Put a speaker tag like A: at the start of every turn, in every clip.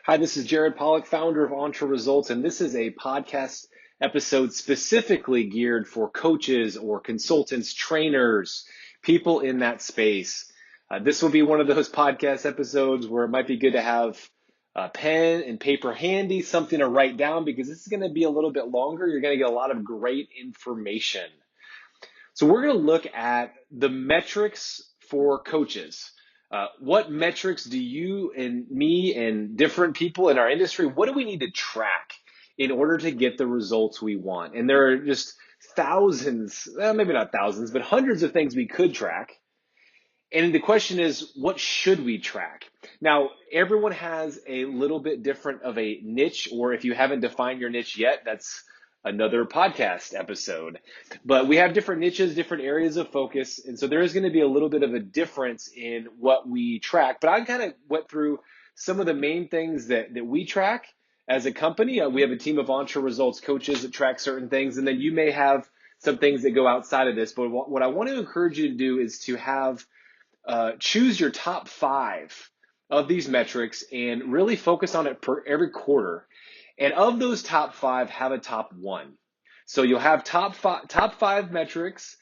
A: Hi, this is Jared Polak, founder of Entre Results, and this is a podcast episode specifically geared for coaches or consultants, trainers, people in that space. This will be one of those podcast episodes where it might be good to have a pen and paper handy, something to write down, because this is going to be a little bit longer. You're going to get a lot of great information. So we're going to look at the metrics for coaches. What metrics do you and me and different people in our industry, what do we need to track in order to get the results we want? And there are just thousands, maybe not thousands, but hundreds of things we could track. And the question is, what should we track? Now, everyone has a little bit different of a niche, or if you haven't defined your niche yet, that's another podcast episode. But we have different niches, different areas of focus, and so there is going to be a little bit of a difference in what we track. But I kind of went through some of the main things that we track as a company. We have a team of Entre Results coaches that track certain things, and then you may have some things that go outside of this. But what I want to encourage you to do is to have choose your top 5 of these metrics and really focus on it per every quarter. And of those top 5, have a top 1. So you'll have top five metrics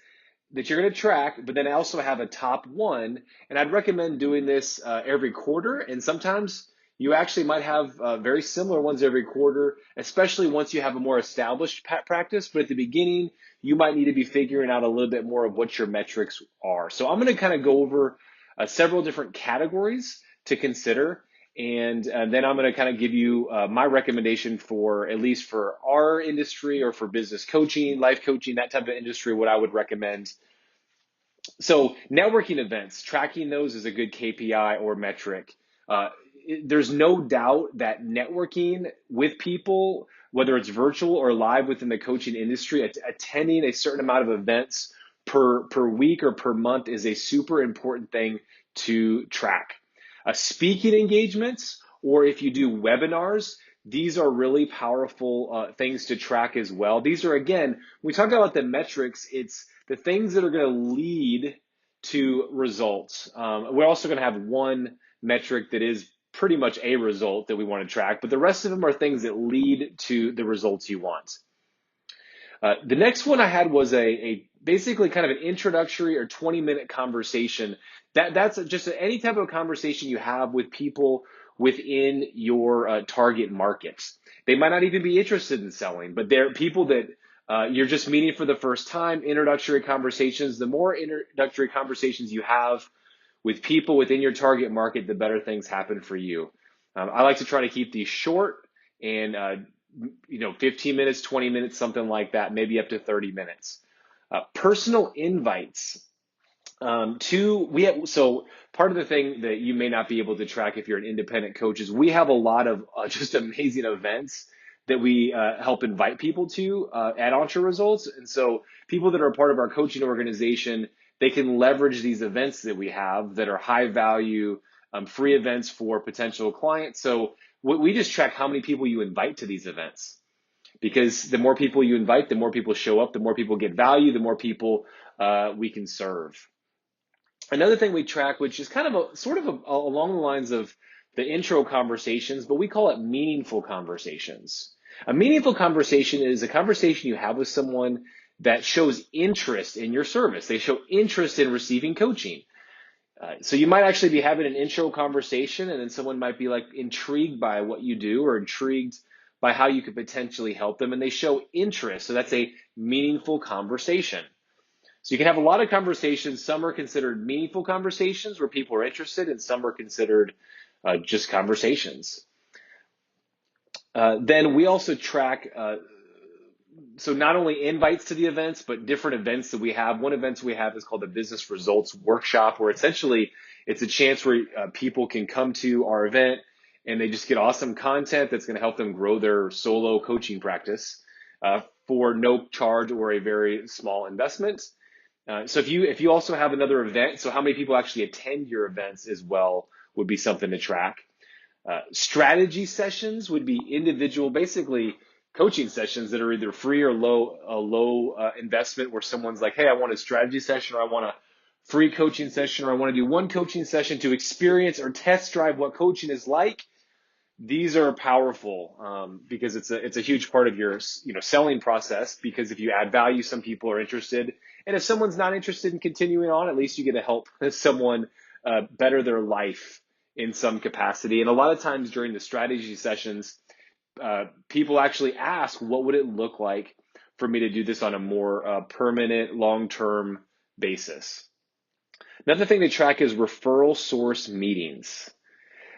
A: that you're going to track, but then also have a top 1. And I'd recommend doing this every quarter. And sometimes you actually might have very similar ones every quarter, especially once you have a more established practice. But at the beginning, you might need to be figuring out a little bit more of what your metrics are. So I'm going to kind of go over several different categories to consider. And then I'm going to kind of give you my recommendation for, at least for our industry or for business coaching, life coaching, that type of industry, what I would recommend. So networking events, tracking those is a good KPI or metric. There's no doubt that networking with people, whether it's virtual or live within the coaching industry, attending a certain amount of events per week or per month is a super important thing to track. Speaking engagements, or if you do webinars, these are really powerful things to track as well. These are, again, when we talk about the metrics, it's the things that are going to lead to results. We're also going to have one metric that is pretty much a result that we want to track, but the rest of them are things that lead to the results you want. The next one I had was a basically kind of an introductory or 20-minute conversation. That's just any type of conversation you have with people within your target markets. They might not even be interested in selling, but they're people that you're just meeting for the first time. Introductory conversations. The more introductory conversations you have with people within your target market, the better things happen for you. I like to try to keep these short and 15 minutes, 20 minutes, something like that, maybe up to 30 minutes. Personal invites. So part of the thing that you may not be able to track if you're an independent coach is we have a lot of just amazing events that we help invite people to at Entre Results. And so people that are a part of our coaching organization, they can leverage these events that we have that are high value, free events for potential clients. So we just track how many people you invite to these events, because the more people you invite, the more people show up, the more people get value, the more people we can serve. Another thing we track, which is kind of along the lines of the intro conversations, but we call it meaningful conversations. A meaningful conversation is a conversation you have with someone that shows interest in your service. They show interest in receiving coaching. So you might actually be having an intro conversation, and then someone might be like intrigued by what you do or intrigued by how you could potentially help them, and they show interest. So that's a meaningful conversation. So you can have a lot of conversations. Some are considered meaningful conversations where people are interested, and some are considered just conversations. Then we also track, so not only invites to the events, but different events that we have. One event we have is called the Business Results Workshop, where essentially it's a chance where people can come to our event and they just get awesome content that's going to help them grow their solo coaching practice for no charge or a very small investment. So if you also have another event, so how many people actually attend your events as well would be something to track. Strategy sessions would be individual, basically coaching sessions that are either free or low investment, where someone's like, hey, I want a strategy session, or I want a free coaching session, or I want to do one coaching session to experience or test drive what coaching is like. These are powerful because it's a huge part of your selling process. Because if you add value, some people are interested, and if someone's not interested in continuing on, at least you get to help someone better their life in some capacity. And a lot of times during the strategy sessions, people actually ask, "What would it look like for me to do this on a more permanent, long-term basis?" Another thing to track is referral source meetings.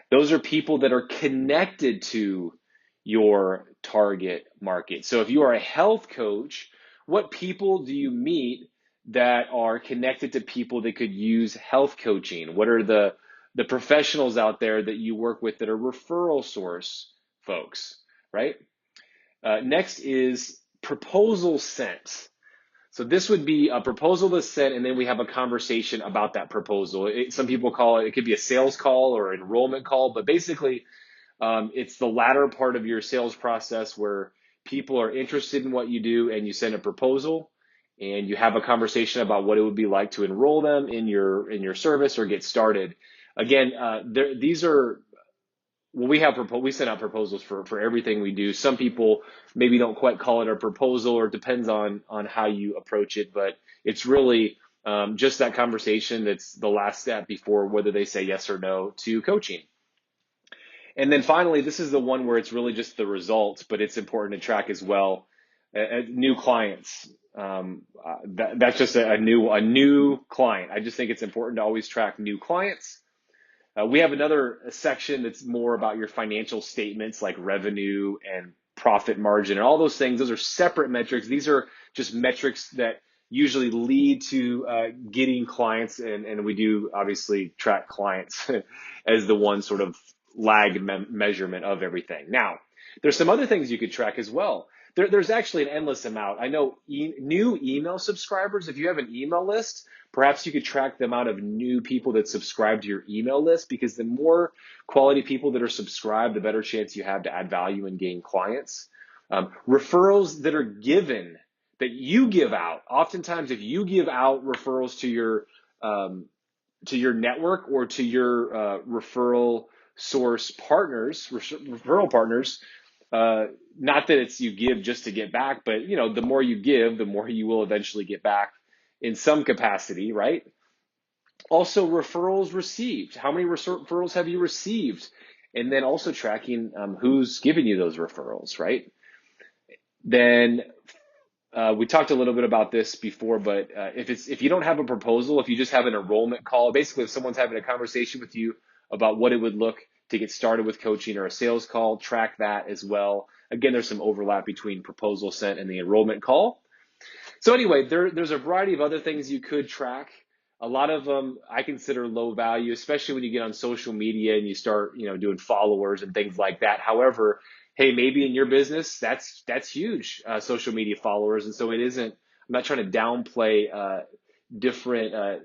A: Those are people that are connected to your target market. So if you are a health coach, what people do you meet that are connected to people that could use health coaching? What are the professionals out there that you work with that are referral source folks, right? Next is proposal sent. So this would be a proposal that's sent, and then we have a conversation about that proposal. Some people call it, it could be a sales call or an enrollment call, but basically it's the latter part of your sales process where people are interested in what you do and you send a proposal and you have a conversation about what it would be like to enroll them in your service or get started. Again, these are well, we send out proposals for everything we do. Some people maybe don't quite call it a proposal, or it depends on how you approach it, but it's really just that conversation that's the last step before whether they say yes or no to coaching. And then finally, this is the one where it's really just the results, but it's important to track as well. New clients. That's just a new client. I just think it's important to always track new clients. We have another section that's more about your financial statements like revenue and profit margin and all those things. Those are separate metrics. These are just metrics that usually lead to getting clients, and we do obviously track clients as the one sort of lag measurement of everything. Now, there's some other things you could track as well. There's actually an endless amount. I know new email subscribers, if you have an email list, perhaps you could track the amount of new people that subscribe to your email list, because the more quality people that are subscribed, the better chance you have to add value and gain clients. Referrals that are given, that you give out. Oftentimes, if you give out referrals to your network or to your referral source partners, referral partners, not that it's you give just to get back, but the more you give, the more you will eventually get back in some capacity, right? Also, referrals received. How many referrals have you received? And then also tracking who's giving you those referrals, right? Then we talked a little bit about this before, but if you don't have a proposal, if you just have an enrollment call, basically if someone's having a conversation with you about what it would look to get started with coaching, or a sales call, track that as well. Again, there's some overlap between proposal sent and the enrollment call. So anyway, there's a variety of other things you could track. A lot of them I consider low value, especially when you get on social media and you start, doing followers and things like that. However, hey, maybe in your business, that's huge, social media followers. And so it isn't, I'm not trying to downplay different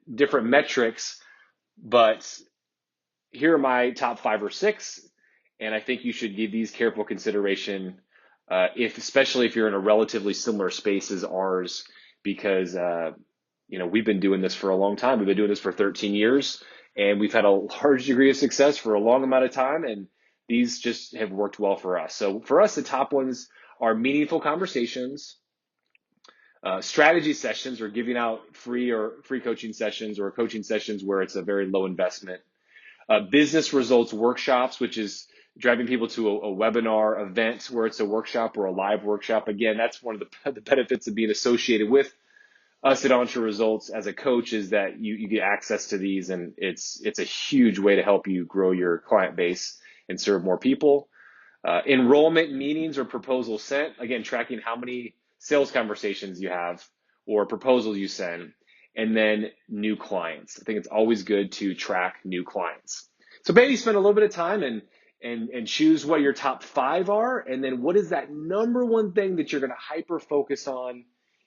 A: metrics, but here are my top 5 or 6. And I think you should give these careful consideration, especially if you're in a relatively similar space as ours, because we've been doing this for a long time. We've been doing this for 13 years, and we've had a large degree of success for a long amount of time, and these just have worked well for us. So for us, the top ones are meaningful conversations, strategy sessions, or giving out free coaching sessions, or coaching sessions where it's a very low investment, business results workshops, which is driving people to a webinar event where it's a workshop or a live workshop. Again, that's one of the benefits of being associated with us at Entre Results as a coach, is that you get access to these, and it's a huge way to help you grow your client base and serve more people. Enrollment meetings or proposals sent, again, tracking how many sales conversations you have or proposals you send. And then new clients. I think it's always good to track new clients. So maybe spend a little bit of time and choose what your top 5 are, and then what is that number one thing that you're going to hyper focus on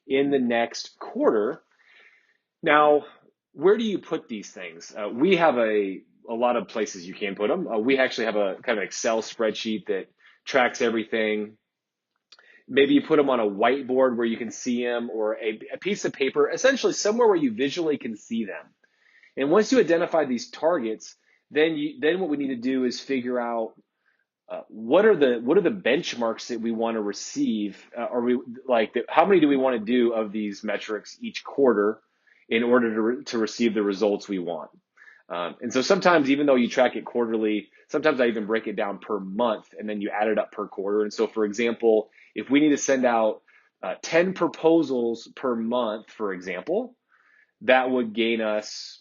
A: in the next quarter. Now, where do you put these things? We have a lot of places you can put them. We actually have a kind of Excel spreadsheet that tracks everything. Maybe you put them on a whiteboard where you can see them, or a piece of paper, essentially somewhere where you visually can see them. And once you identify these targets, then what we need to do is figure out what are the benchmarks that we want to receive? Are we how many do we want to do of these metrics each quarter in order to receive the results we want? And so sometimes, even though you track it quarterly, sometimes I even break it down per month and then you add it up per quarter. And so, for example, if we need to send out 10 proposals per month, for example, that would gain us,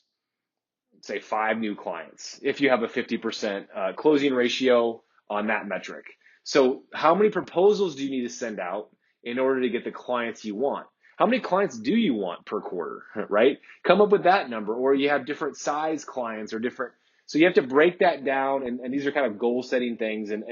A: say, 5 new clients if you have a 50% closing ratio on that metric. So how many proposals do you need to send out in order to get the clients you want? How many clients do you want per quarter, right? Come up with that number, or you have different size clients or different. So you have to break that down, and these are kind of goal setting things. And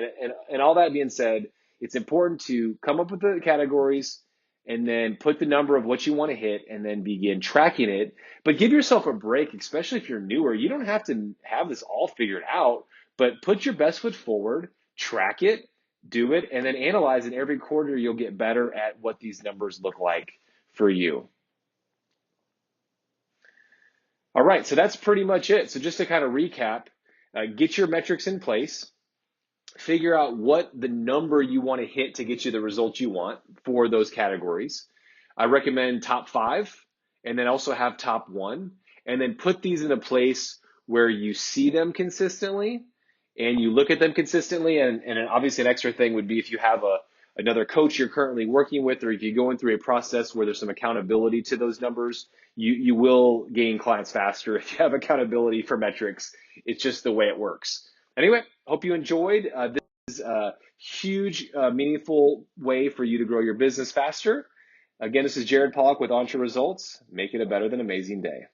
A: all that being said, it's important to come up with the categories and then put the number of what you want to hit and then begin tracking it. But give yourself a break, especially if you're newer. You don't have to have this all figured out, but put your best foot forward, track it, do it, and then analyze it. Every quarter, you'll get better at what these numbers look like for you. All right, so that's pretty much it. So just to kind of recap, get your metrics in place, figure out what the number you want to hit to get you the results you want for those categories. I recommend top 5 and then also have top 1, and then put these in a place where you see them consistently and you look at them consistently. And obviously an extra thing would be if you have another coach you're currently working with, or if you're going through a process where there's some accountability to those numbers, you will gain clients faster if you have accountability for metrics. It's just the way it works. Anyway, hope you enjoyed. This is a huge, meaningful way for you to grow your business faster. Again, this is Jared Polak with Entre Results. Make it a better than amazing day.